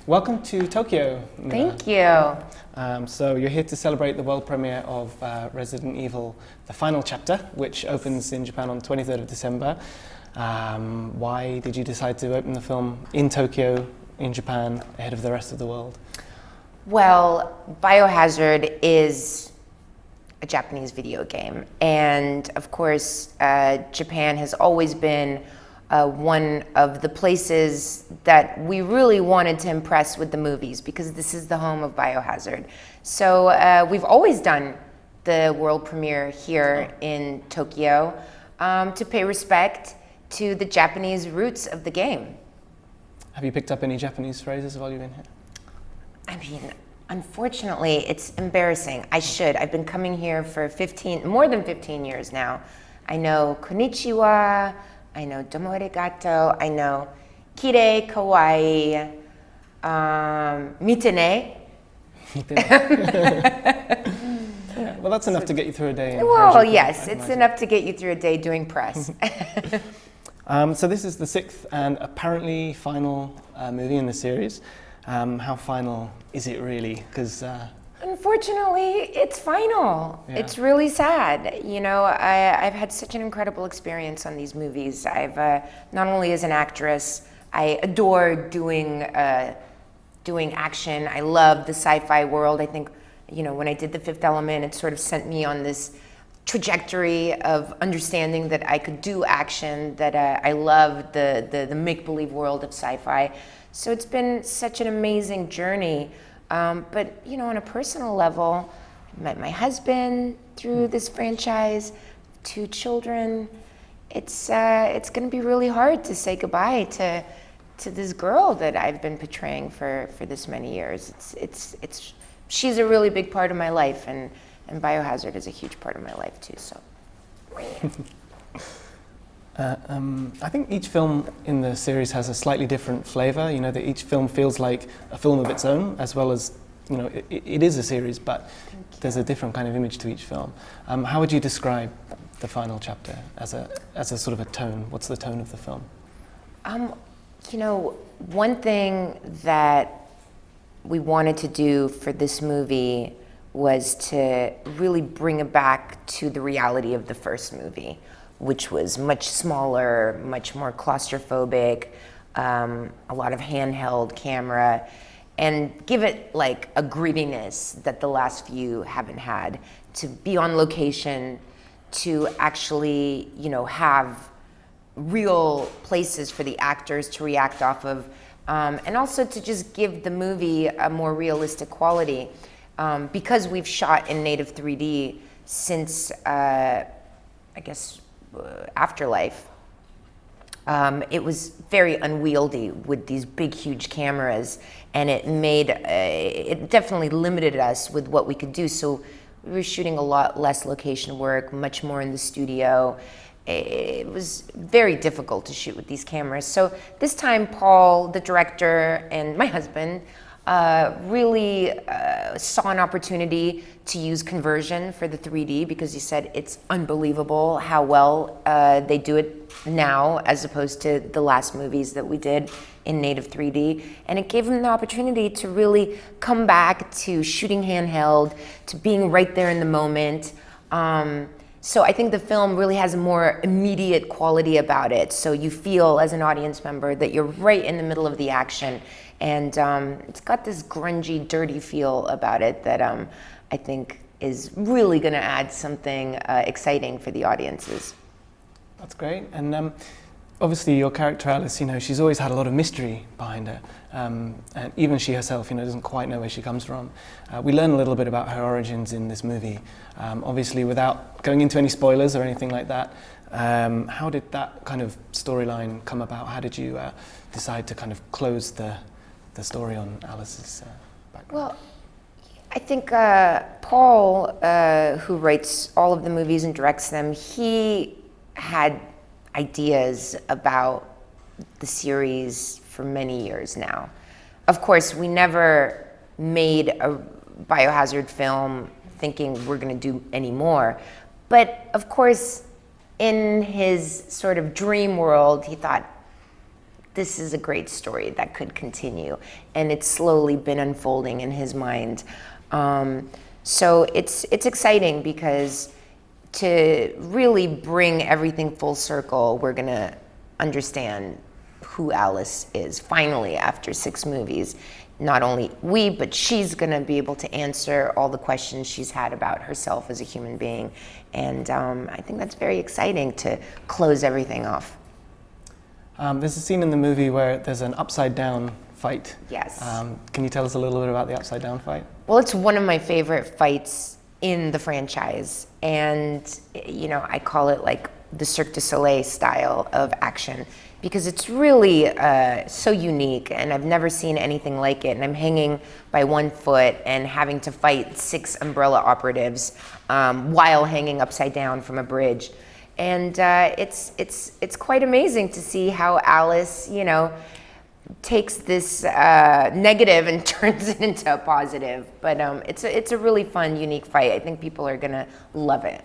Welcome to Tokyo. Milla. Thank you. So you're here to celebrate the world premiere of Resident Evil, the final chapter, which opens in Japan on 23rd of December. Why did you decide to open the film in Tokyo, in Japan, ahead of the rest of the world? Well, Biohazard is a Japanese video game. And of course, Japan has always been one of the places that we really wanted to impress with the movies, because this is the home of Biohazard. So we've always done the world premiere here in Tokyo to pay respect to the Japanese roots of the game. Have you picked up any Japanese phrases while you've been here? I mean, unfortunately, it's embarrassing. I should. I've been coming here for more than 15 years now. I know konnichiwa, I know domo arigato, I know kirei, kawaii, mite ne. Yeah, well, that's enough to get you through a day. Well, yes, it's enough to get you through a day doing press. So this is the sixth and apparently final movie in the series. How final is it really? Because unfortunately, it's final. Yeah. It's really sad. You know, I've had such an incredible experience on these movies. I've not only as an actress, I adore doing action. I love the sci-fi world. I think, you know, when I did The Fifth Element, it sort of sent me on this trajectory of understanding that I could do action, that I love the make-believe world of sci-fi. So it's been such an amazing journey. But, you know, on a personal level, I met my husband through this franchise, 2 children. It's going to be really hard to say goodbye to this girl that I've been portraying for this many years. She's a really big part of my life, and Biohazard is a huge part of my life too. So. I think each film in the series has a slightly different flavor. You know, that each film feels like a film of its own, as well as, you know, it is a series, but there's a different kind of image to each film. How would you describe the final chapter as a sort of a tone? What's the tone of the film? You know, one thing that we wanted to do for this movie was to really bring it back to the reality of the first movie, which was much smaller, much more claustrophobic, a lot of handheld camera, and give it like a grittiness that the last few haven't had, to be on location, to actually, you know, have real places for the actors to react off of, and also to just give the movie a more realistic quality. Because we've shot in native 3D since, I guess, Afterlife, it was very unwieldy with these big, huge cameras, and it definitely limited us with what we could do. So we were shooting a lot less location work, much more in the studio. It was very difficult to shoot with these cameras. So this time, Paul, the director, and my husband really saw an opportunity to use conversion for the 3D, because he said it's unbelievable how well they do it now as opposed to the last movies that we did in native 3D. And it gave him the opportunity to really come back to shooting handheld, to being right there in the moment. So I think the film really has a more immediate quality about it. So you feel as an audience member that you're right in the middle of the action. And it's got this grungy, dirty feel about it that I think is really going to add something exciting for the audiences. That's great. And obviously your character Alice, you know, she's always had a lot of mystery behind her. And even she herself, you know, doesn't quite know where she comes from. We learn a little bit about her origins in this movie. Obviously, without going into any spoilers or anything like that, how did that kind of storyline come about? How did you decide to kind of close the story on Alice's background? Well, I think Paul, who writes all of the movies and directs them, he had ideas about the series for many years now. Of course, we never made a Biohazard film thinking we're going to do any more. But of course, in his sort of dream world, he thought, this is a great story that could continue. And it's slowly been unfolding in his mind. So it's exciting because to really bring everything full circle, we're gonna understand who Alice is finally after 6 movies. Not only we, but she's gonna be able to answer all the questions she's had about herself as a human being. And I think that's very exciting to close everything off. There's a scene in the movie where there's an upside down fight. Yes. Can you tell us a little bit about the upside down fight? Well, it's one of my favorite fights in the franchise. And, you know, I call it like the Cirque du Soleil style of action, because it's really so unique, and I've never seen anything like it. And I'm hanging by one foot and having to fight 6 umbrella operatives while hanging upside down from a bridge. And it's quite amazing to see how Alice, you know, takes this negative and turns it into a positive. But it's a really fun, unique fight. I think people are gonna love it.